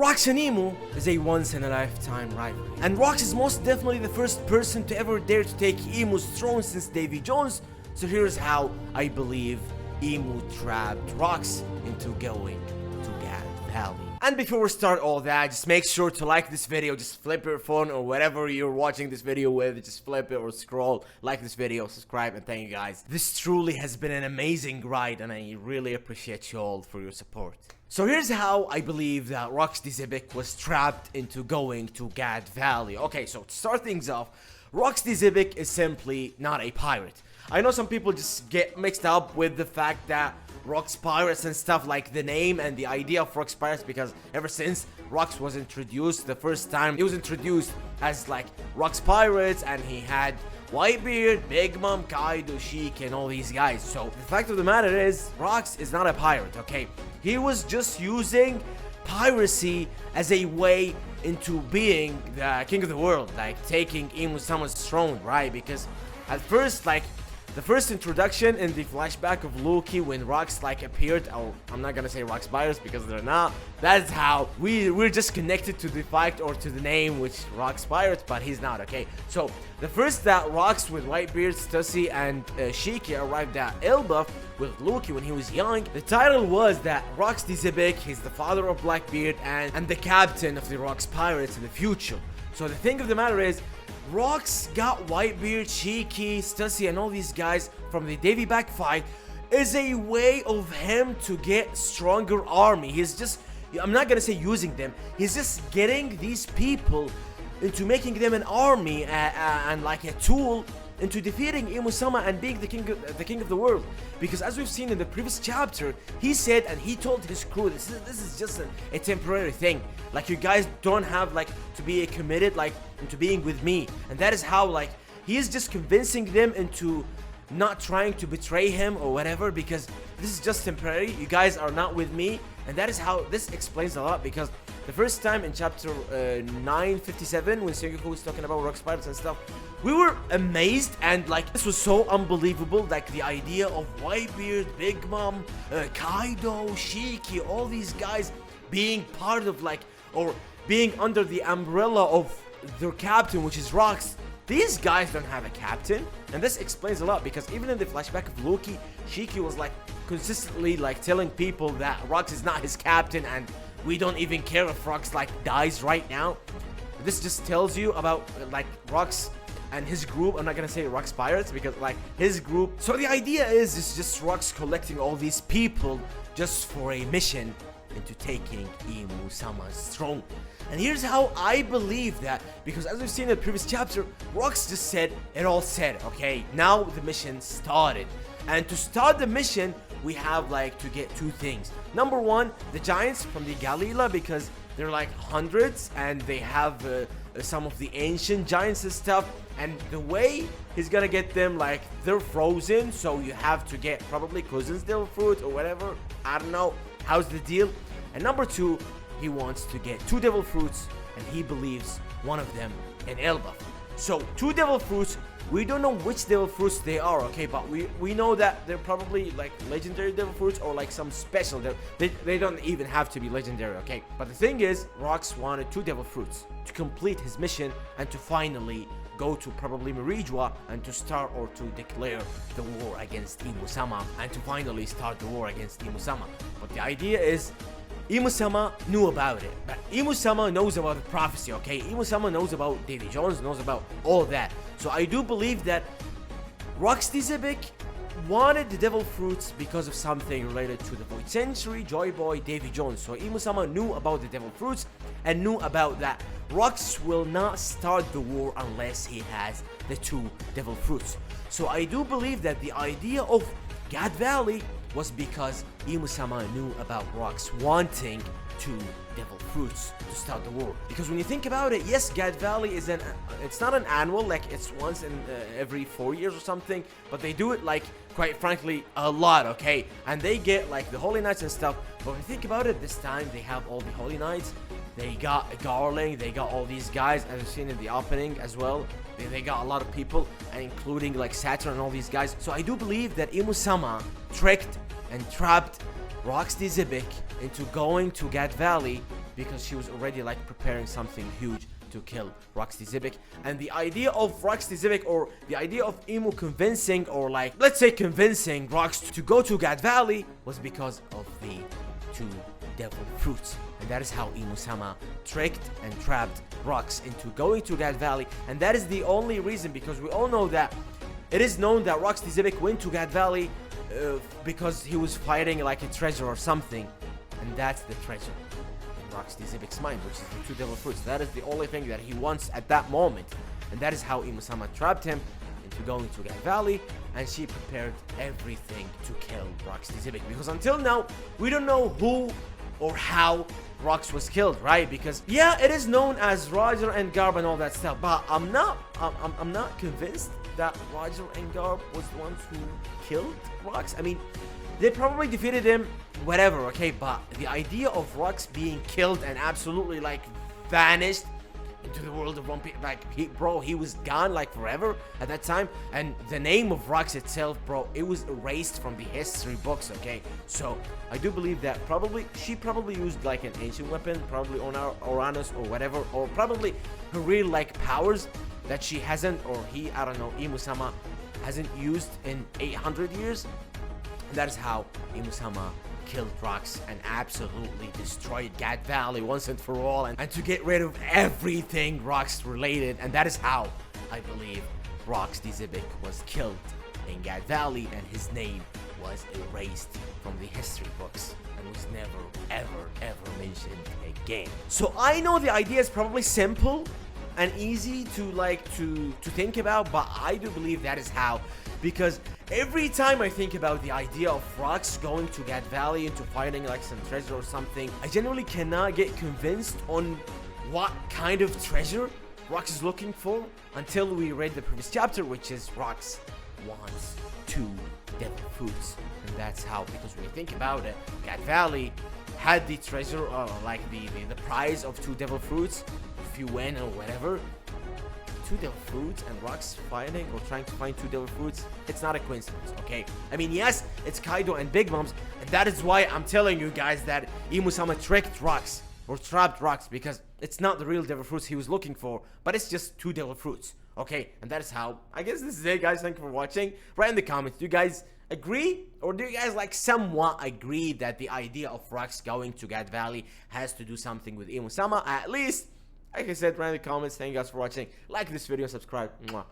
Rox and Emu is a once-in-a-lifetime rivalry, and Rox is most definitely the first person to ever dare to take Emu's throne since Davy Jones. So here's how I believe Emu trapped Rox into going to Gad Valley. And before we start all that, just make sure to like this video. Just flip your phone or whatever you're watching this video with, just flip it or scroll, like this video, subscribe, and thank you guys. This truly has been an amazing ride, and I really appreciate you all for your support. So here's how I believe that Rox Zibic was trapped into going to Gad Valley. Okay, so to start things off, Rox Zibic is simply not a pirate. I know some people just get mixed up with the fact that Rox Pirates and stuff, like the name and the idea of Rox Pirates, because ever since Rox was introduced the first time, he was introduced as like Rox Pirates, and he had Whitebeard, Big Mom, Kaido, Sheik, and all these guys. So the fact of the matter is, Rox is not a pirate, okay? He was just using piracy as a way into being the king of the world, like taking Emu-sama's throne, right? Because at first, like, the first introduction in the flashback of Loki when Rox like appeared, oh, I'm not gonna say Rox Pirates because they're not. That's how we're just connected to the fact or to the name which Rox Pirates, but he's not, okay? So the first that Rox with Whitebeard, Stussy, and Shiki arrived at Elbaf with Loki when he was young, the title was that Rox Zibic, he's the father of Blackbeard and the captain of the Rox Pirates in the future. So the thing of the matter is, Rox got Whitebeard, Shiki, Stussy, and all these guys from the Davy Back fight is a way of him to get stronger army. He's just, I'm not gonna say using them, he's just getting these people into making them an army and like a tool into defeating Emu-sama and being the king of the world. Because as we've seen in the previous chapter, he said and he told his crew, this is just a temporary thing. Like, you guys don't have like to be committed like into being with me. And that is how like he is just convincing them into not trying to betray him or whatever, because this is just temporary. You guys are not with me. And that is how this explains a lot, because the first time in chapter 957 when Sengoku was talking about Rox Pirates and stuff, we were amazed, and like this was so unbelievable, like the idea of Whitebeard, Big Mom, Kaido, Shiki, all these guys being part of like, or being under the umbrella of their captain, which is Rox. These guys don't have a captain, and this explains a lot, because even in the flashback of Loki, Shiki was like consistently like telling people that Rox is not his captain, and we don't even care if Rox like dies right now. This just tells you about like Rox and his group. I'm not gonna say Rox Pirates because like his group. So the idea is it's just Rox collecting all these people just for a mission into taking Emu-sama's throne. And here's how I believe that, because as we've seen in the previous chapter, Rox just said it all said, okay, now the mission started. And to start the mission, we have like to get two things. Number one, the giants from the Galila, because they're like hundreds and they have some of the ancient giants and stuff, and the way he's gonna get them, like they're frozen, so you have to get probably Cousin's Devil Fruit or whatever, I don't know how's the deal. And number two, he wants to get 2 Devil Fruits, and he believes one of them in Elbaf. So 2 Devil Fruits, we don't know which Devil Fruits they are, okay, but we know that they're probably like legendary Devil Fruits or like some special they don't even have to be legendary, okay. But the thing is, Rox wanted 2 Devil Fruits to complete his mission and to finally go to probably Merijua and to start or to declare the war against Emu-sama and to finally start the war against Emu-sama. But the idea is, Emu-sama knew about it, but Emu-sama knows about the prophecy, okay? Emu-sama knows about Davy Jones, knows about all that. So I do believe that Rox Zibic wanted the Devil Fruits because of something related to the Void Century, Joy Boy, Davy Jones. So Emu-sama knew about the Devil Fruits and knew about that Rox will not start the war unless he has the 2 Devil Fruits. So I do believe that the idea of Gad Valley was because Emu-sama knew about Rox wanting 2 Devil Fruits to start the war. Because when you think about it, yes, Gad Valley is it's not an annual, like it's once in every 4 years or something, but they do it like, quite frankly, a lot, okay? And they get like the Holy Knights and stuff. But when you think about it, this time they have all the Holy Knights, they got Garling, they got all these guys, as you've seen in the opening as well. They got a lot of people, including like Saturn and all these guys. So I do believe that Emu-sama tricked and trapped Rox Zibic into going to Gad Valley because she was already like preparing something huge to kill Roxy Zibik. And the idea of Roxy Zibik, or the idea of Emu convincing, or like, let's say convincing Rox to go to God Valley, was because of the 2 devil fruits. And that is how Emu-sama tricked and trapped Rox into going to God Valley. And that is the only reason, because we all know that it is known that Roxy Zibik went to God Valley because he was fighting like a treasure or something. And that's the treasure in Roxy Zibik's mind, which is the 2 devil fruits. That is the only thing that he wants at that moment. And that is how Emu-sama trapped him into going to God Valley, and she prepared everything to kill Roxy Zibik. Because until now, we don't know who or how Rox was killed, right? Because yeah, it is known as Roger and Garb and all that stuff, but I'm not convinced that Roger and Garb was the ones who killed Rox. I mean, they probably defeated him, whatever, okay? But the idea of Rox being killed and absolutely like vanished into the world of One Piece, like he was gone like forever at that time. And the name of Rox itself, bro, it was erased from the history books, okay? So I do believe that she probably used like an ancient weapon, probably on Uranus or whatever, or probably her real like powers that she hasn't, or he, I don't know, Emu-sama hasn't used in 800 years. And that is how Emu-sama killed Rox and absolutely destroyed God Valley once and for all, and to get rid of everything Rox related. And that is how I believe Roxy Zibik was killed in God Valley, and his name was erased from the history books and was never ever mentioned again. So I know the idea is probably simple and easy to think about, but I do believe that is how, because every time I think about the idea of Rox going to God Valley into fighting like some treasure or something, I generally cannot get convinced on what kind of treasure Rox is looking for until we read the previous chapter, which is Rox wants 2 devil fruits. And that's how, because when you think about it, God Valley had the treasure, like the prize of 2 devil fruits. If you win or whatever, 2 devil fruits, and Rox fighting or trying to find 2 devil fruits, it's not a coincidence, okay? I mean, yes, it's Kaido and Big Mom's, and that is why I'm telling you guys that Emu-sama tricked Rox or trapped Rox, because it's not the real devil fruits he was looking for, but it's just 2 devil fruits, okay? And that is how, I guess this is it, guys. Thank you for watching. Write in the comments, do you guys agree, or do you guys like somewhat agree that the idea of Rox going to God Valley has to do something with Emu-sama? At least, like I said, write in the comments. Thank you guys for watching. Like this video, subscribe. Mwah.